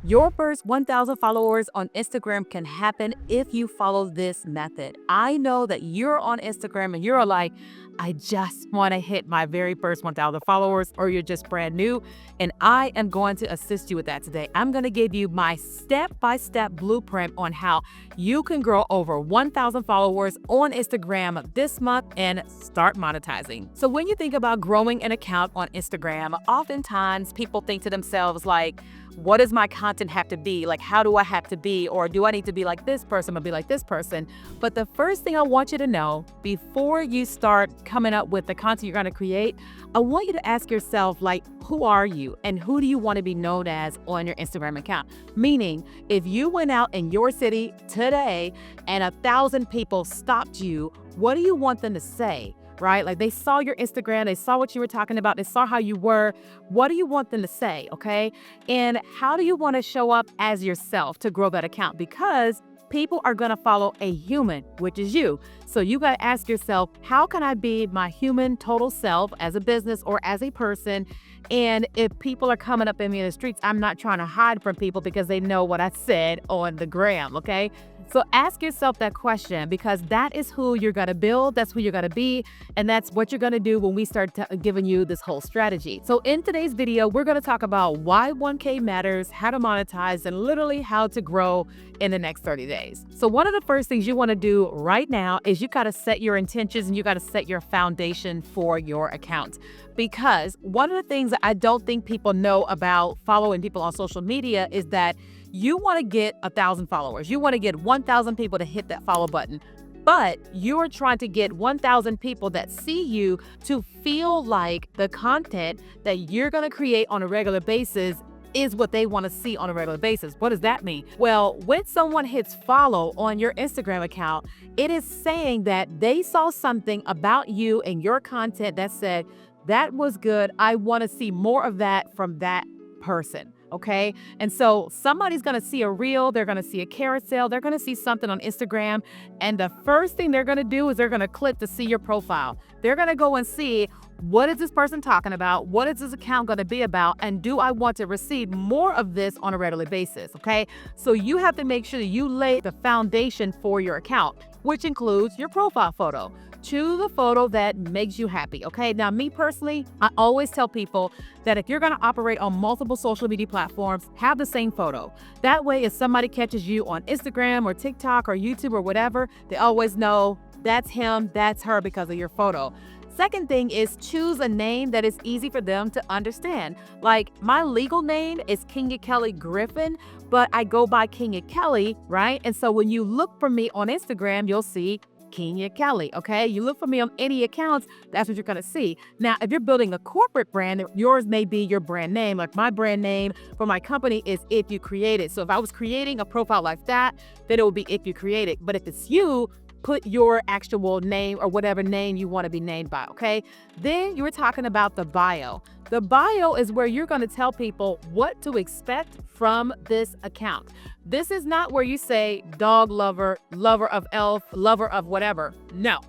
Your first 1,000 followers on Instagram can happen if you follow this method. I know that you're on Instagram and you're like, I just want to hit my very first 1,000 followers, or you're just brand new. And I am going to assist you with that today. I'm going to give you my step-by-step blueprint on how you can grow over 1,000 followers on Instagram this month and start monetizing. So when you think about growing an account on Instagram, oftentimes people think to themselves like, what does my content have to be? Like, how do I have to be? Or do I need to be like this person or be like this person? But the first thing I want you to know before you start coming up with the content you're going to create, I want you to ask yourself, like, who are you and who do you want to be known as on your Instagram account? Meaning, if you went out in your city today and 1,000 people stopped you, what do you want them to say? Right? Like they saw your Instagram, they saw what you were talking about, they saw how you were. What do you want them to say? Okay. And how do you want to show up as yourself to grow that account? Because people are going to follow a human, which is you. So you got to ask yourself, how can I be my human total self as a business or as a person? And if people are coming up in me in the streets, I'm not trying to hide from people because they know what I said on the gram. Okay. So ask yourself that question, because that is who you're going to build. That's who you're going to be. And that's what you're going to do when we start giving you this whole strategy. So in today's video, we're going to talk about why 1K matters, how to monetize, and literally how to grow in the next 30 days. So one of the first things you want to do right now is you got to set your intentions and you got to set your foundation for your account. Because one of the things that I don't think people know about following people on social media is that you want to get 1,000 followers. You want to get 1,000 people to hit that follow button. But you're trying to get 1,000 people that see you to feel like the content that you're going to create on a regular basis is what they want to see on a regular basis. What does that mean? Well, when someone hits follow on your Instagram account, it is saying that they saw something about you and your content that said, that was good. I want to see more of that from that person. Okay. And so somebody's going to see a reel, they're going to see a carousel, they're going to see something on Instagram. And the first thing they're going to do is they're going to click to see your profile. They're going to go and see, what is this person talking about? What is this account going to be about? And do I want to receive more of this on a regular basis? Okay. So you have to make sure that you lay the foundation for your account, which includes your profile photo. Choose a photo that makes you happy. Okay. Now, me personally, I always tell people that if you're going to operate on multiple social media platforms, have the same photo. That way, if somebody catches you on Instagram or TikTok or YouTube or whatever, they always know that's him, that's her because of your photo. Second thing is choose a name that is easy for them to understand. Like my legal name is Keenya Kelly Griffin, but I go by Keenya Kelly, right? And so when you look for me on Instagram, you'll see Keenya Kelly, okay? You look for me on any accounts, that's what you're gonna see. Now, if you're building a corporate brand, yours may be your brand name. Like my brand name for my company is If You Create It. So if I was creating a profile like that, then it would be If You Create It. But if it's you, put your actual name or whatever name you want to be named by, okay? Then you were talking about the bio. The bio is where you're going to tell people what to expect from this account. This is not where you say dog lover, lover of elf, lover of whatever. No.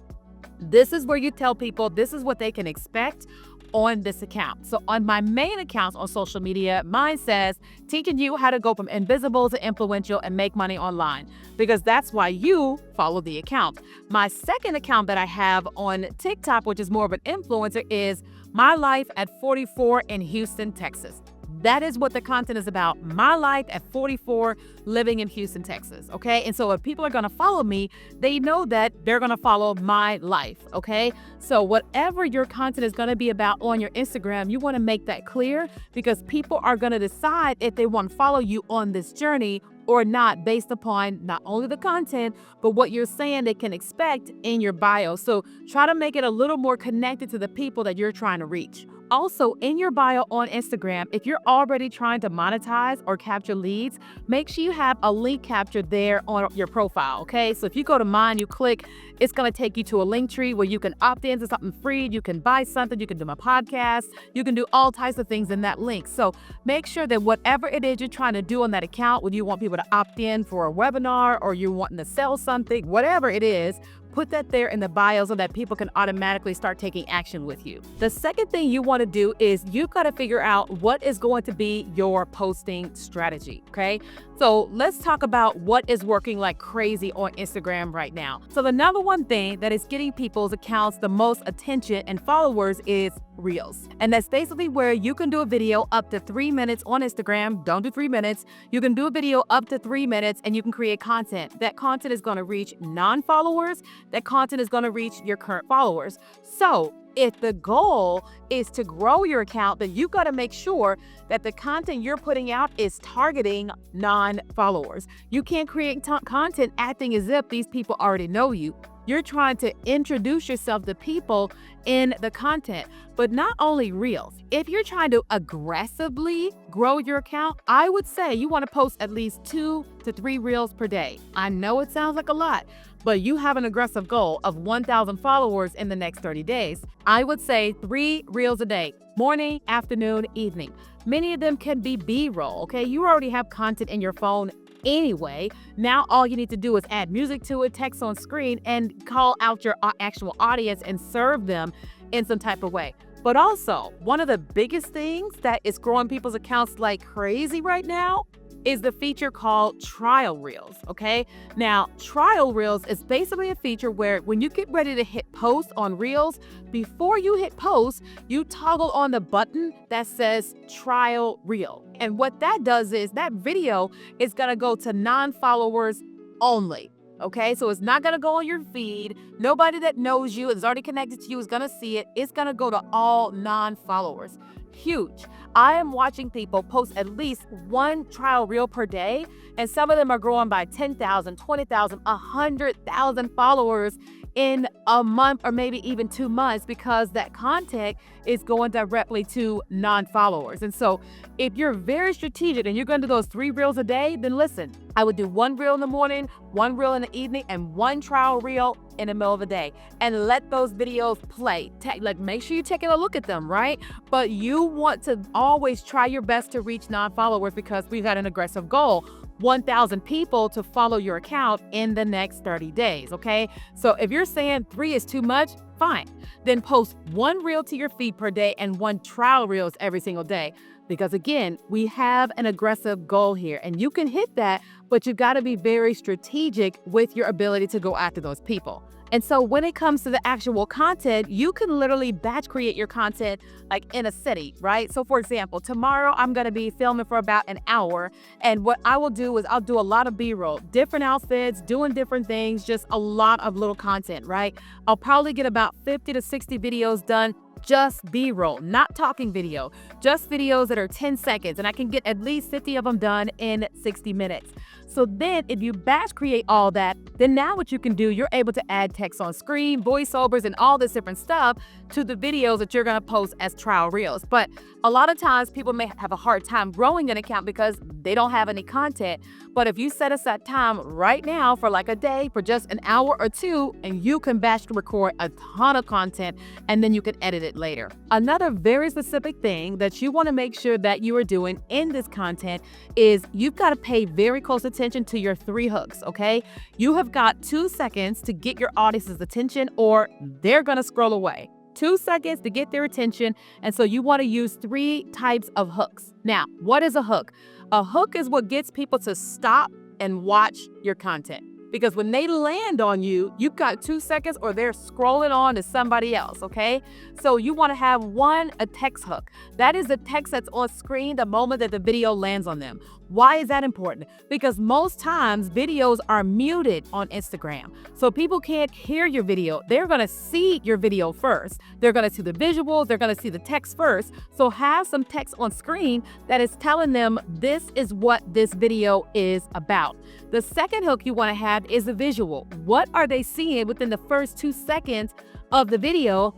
This is where you tell people this is what they can expect on this account. So on my main accounts on social media, mine says teaching you how to go from invisible to influential and make money online, because that's why you follow the account. My second account that I have on TikTok, which is more of an influencer, is my life at 44 in Houston, Texas. That is what the content is about. My life at 44, living in Houston, Texas. Okay. And so if people are going to follow me, they know that they're going to follow my life. Okay. So whatever your content is going to be about on your Instagram, you want to make that clear, because people are going to decide if they want to follow you on this journey or not, based upon not only the content, but what you're saying they can expect in your bio. So try to make it a little more connected to the people that you're trying to reach. Also, in your bio on Instagram, if you're already trying to monetize or capture leads, make sure you have a link captured there on your profile, okay? So if you go to mine, you click, it's going to take you to a link tree where you can opt into something free, you can buy something, you can do my podcast, you can do all types of things in that link. So make sure that whatever it is you're trying to do on that account, whether you want people to opt in for a webinar or you're wanting to sell something, whatever it is, put that there in the bio so that people can automatically start taking action with you. The second thing you want to do is you've got to figure out what is going to be your posting strategy, okay? So let's talk about what is working like crazy on Instagram right now. So the number one thing that is getting people's accounts the most attention and followers is Reels. And that's basically where you can do a video up to 3 minutes on Instagram. Don't do 3 minutes. You can do a video up to 3 minutes and you can create content. That content is going to reach non-followers. That content is going to reach your current followers. So if the goal is to grow your account, then you've got to make sure that the content you're putting out is targeting non-followers. You can't create content acting as if these people already know you. You're trying to introduce yourself to people in the content, but not only Reels. If you're trying to aggressively grow your account, I would say you want to post at least 2 to 3 Reels per day. I know it sounds like a lot, but you have an aggressive goal of 1,000 followers in the next 30 days. I would say 3 Reels a day, morning, afternoon, evening. Many of them can be BRoll, okay? You already have content in your phone anyway. Now all you need to do is add music to it, text on screen, and call out your actual audience and serve them in some type of way. But also, one of the biggest things that is growing people's accounts like crazy right now is the feature called trial reels, okay? Now, trial reels is basically a feature where when you get ready to hit post on Reels, before you hit post, you toggle on the button that says trial reel. And what that does is that video is gonna go to non-followers only. Okay, so it's not gonna go on your feed. Nobody that knows you, is already connected to you, is gonna see it. It's gonna go to all non-followers. Huge. I am watching people post at least 1 trial reel per day, and some of them are growing by 10,000, 20,000, 100,000 followers in a month or maybe even 2 months because that content is going directly to non-followers. And so if you're very strategic and you're going to do those 3 reels a day, then listen, I would do 1 reel in the morning, 1 reel in the evening, and 1 trial reel in the middle of the day, and let those videos play. Make sure you're taking a look at them, right? But you want to always try your best to reach non-followers because we've got an aggressive goal. 1,000 people to follow your account in the next 30 days, okay? So if you're saying 3 is too much, fine. Then post 1 reel to your feed per day and 1 trial reels every single day. Because again, we have an aggressive goal here and you can hit that, but you've got to be very strategic with your ability to go after those people. And so when it comes to the actual content, you can literally batch create your content like in a city, right? So for example, tomorrow I'm going to be filming for about an hour. And what I will do is I'll do a lot of B-roll, different outfits, doing different things, just a lot of little content, right? I'll probably get about 50 to 60 videos done. Just B-roll, not talking video, just videos that are 10 seconds. And I can get at least 50 of them done in 60 minutes. So then if you batch create all that, then now what you can do, you're able to add text on screen, voiceovers, and all this different stuff to the videos that you're going to post as trial reels. But a lot of times people may have a hard time growing an account because they don't have any content. But if you set aside time right now for like a day, for just an hour or 2, and you can batch record a ton of content and then you can edit it later. Another very specific thing that you want to make sure that you are doing in this content is you've got to pay very close attention to your 3 hooks, okay? You have got 2 seconds to get your audience's attention or they're going to scroll away. 2 seconds to get their attention. And so you want to use 3 types of hooks. Now, what is a hook? A hook is what gets people to stop and watch your content. Because when they land on you, you've got 2 seconds or they're scrolling on to somebody else, okay? So you want to have a text hook. That is the text that's on screen the moment that the video lands on them. Why is that important? Because most times videos are muted on Instagram. So people can't hear your video. They're going to see your video first. They're going to see the visuals. They're going to see the text first. So have some text on screen that is telling them this is what this video is about. The second hook you want to have is the visual. What are they seeing within the first 2 seconds of the video?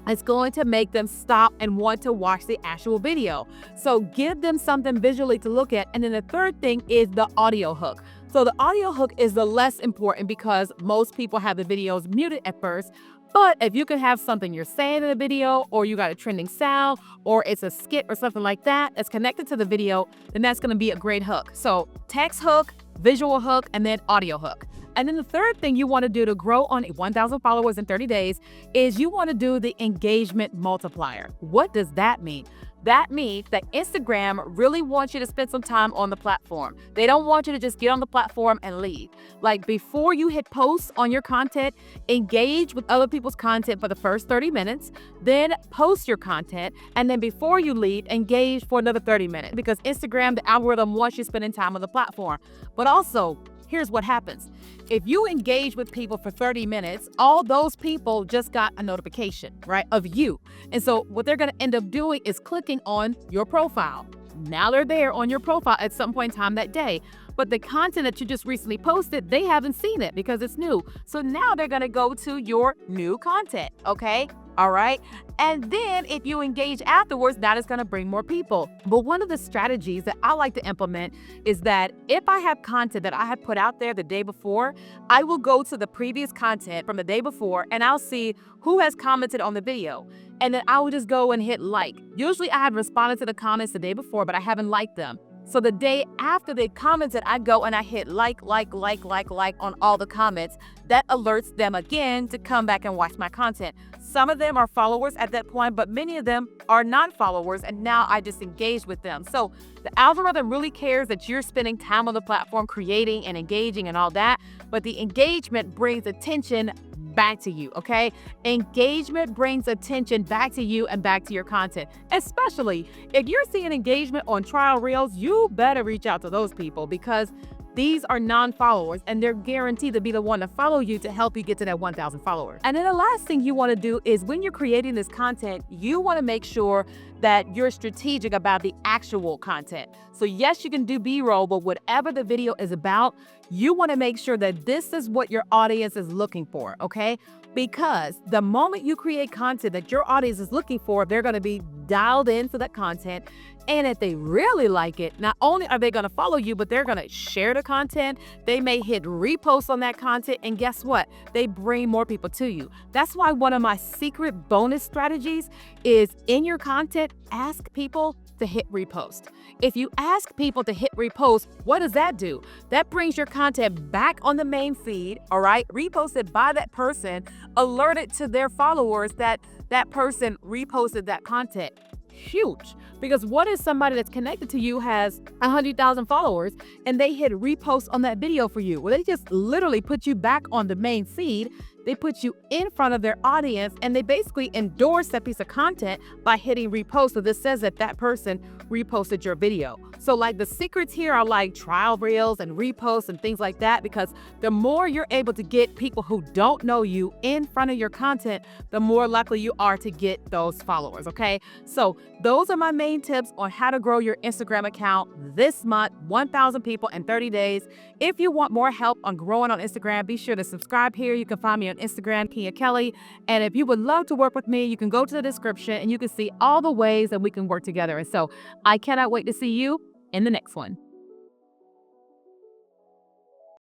It's going to make them stop and want to watch the actual video. So give them something visually to look at. And then the third thing is the audio hook. So the audio hook is the less important because most people have the videos muted at first. But if you can have something you're saying in the video, or you got a trending sound, or it's a skit or something like that that's connected to the video, then that's going to be a great hook. So text hook, visual hook, and then audio hook. And then the third thing you want to do to grow on 1,000 followers in 30 days is you want to do the engagement multiplier. What does that mean? That means that Instagram really wants you to spend some time on the platform. They don't want you to just get on the platform and leave. Like, before you hit post on your content, engage with other people's content for the first 30 minutes, then post your content, and then before you leave, engage for another 30 minutes, because Instagram, the algorithm wants you spending time on the platform. But also, here's what happens. If you engage with people for 30 minutes, all those people just got a notification, right, of you. And so what they're going to end up doing is clicking on your profile. Now they're there on your profile at some point in time that day. But the content that you just recently posted, they haven't seen it because it's new. So now they're going to go to your new content, okay? All right. And then if you engage afterwards, that is going to bring more people. But one of the strategies that I like to implement is that if I have content that I have put out there the day before, I will go to the previous content from the day before and I'll see who has commented on the video. And then I will just go and hit like. Usually I have responded to the comments the day before, but I haven't liked them. So the day after they commented, I go and I hit like on all the comments. That alerts them again to come back and watch my content. Some of them are followers at that point, but many of them are non-followers, and now I just engage with them. So the algorithm really cares that you're spending time on the platform creating and engaging and all that, but the engagement brings attention back to you, okay? Engagement brings attention back to you and back to your content. Especially if you're seeing engagement on trial reels, you better reach out to those people, because these are non-followers and they're guaranteed to be the one to follow you to help you get to that 1,000 followers. And then the last thing you want to do is, when you're creating this content, you want to make sure that you're strategic about the actual content. So yes, you can do B-roll, but whatever the video is about, you want to make sure that this is what your audience is looking for, okay? Because the moment you create content that your audience is looking for, they're going to be dialed into that content. And if they really like it, not only are they going to follow you, but they're going to share the content. They may hit repost on that content. And guess what? They bring more people to you. That's why one of my secret bonus strategies is, in your content, ask people to hit repost. If you ask people to hit repost, what does that do? That brings your content back on the main feed, all right? Reposted by that person, alerted to their followers that that person reposted that content. Huge. Because what if somebody that's connected to you has 100,000 followers and they hit repost on that video for you? Well, they just literally put you back on the main feed. They put you in front of their audience, and they basically endorse that piece of content by hitting repost. So this says that that person reposted your video. So like, the secrets here are like trial reels and reposts and things like that, because the more you're able to get people who don't know you in front of your content, the more likely you are to get those followers, okay? So those are my main tips on how to grow your Instagram account this month, 1,000 people in 30 days. If you want more help on growing on Instagram, be sure to subscribe here. You can find me on Instagram, Keenya Kelly. And if you would love to work with me, you can go to the description and you can see all the ways that we can work together. And so I cannot wait to see you in the next one.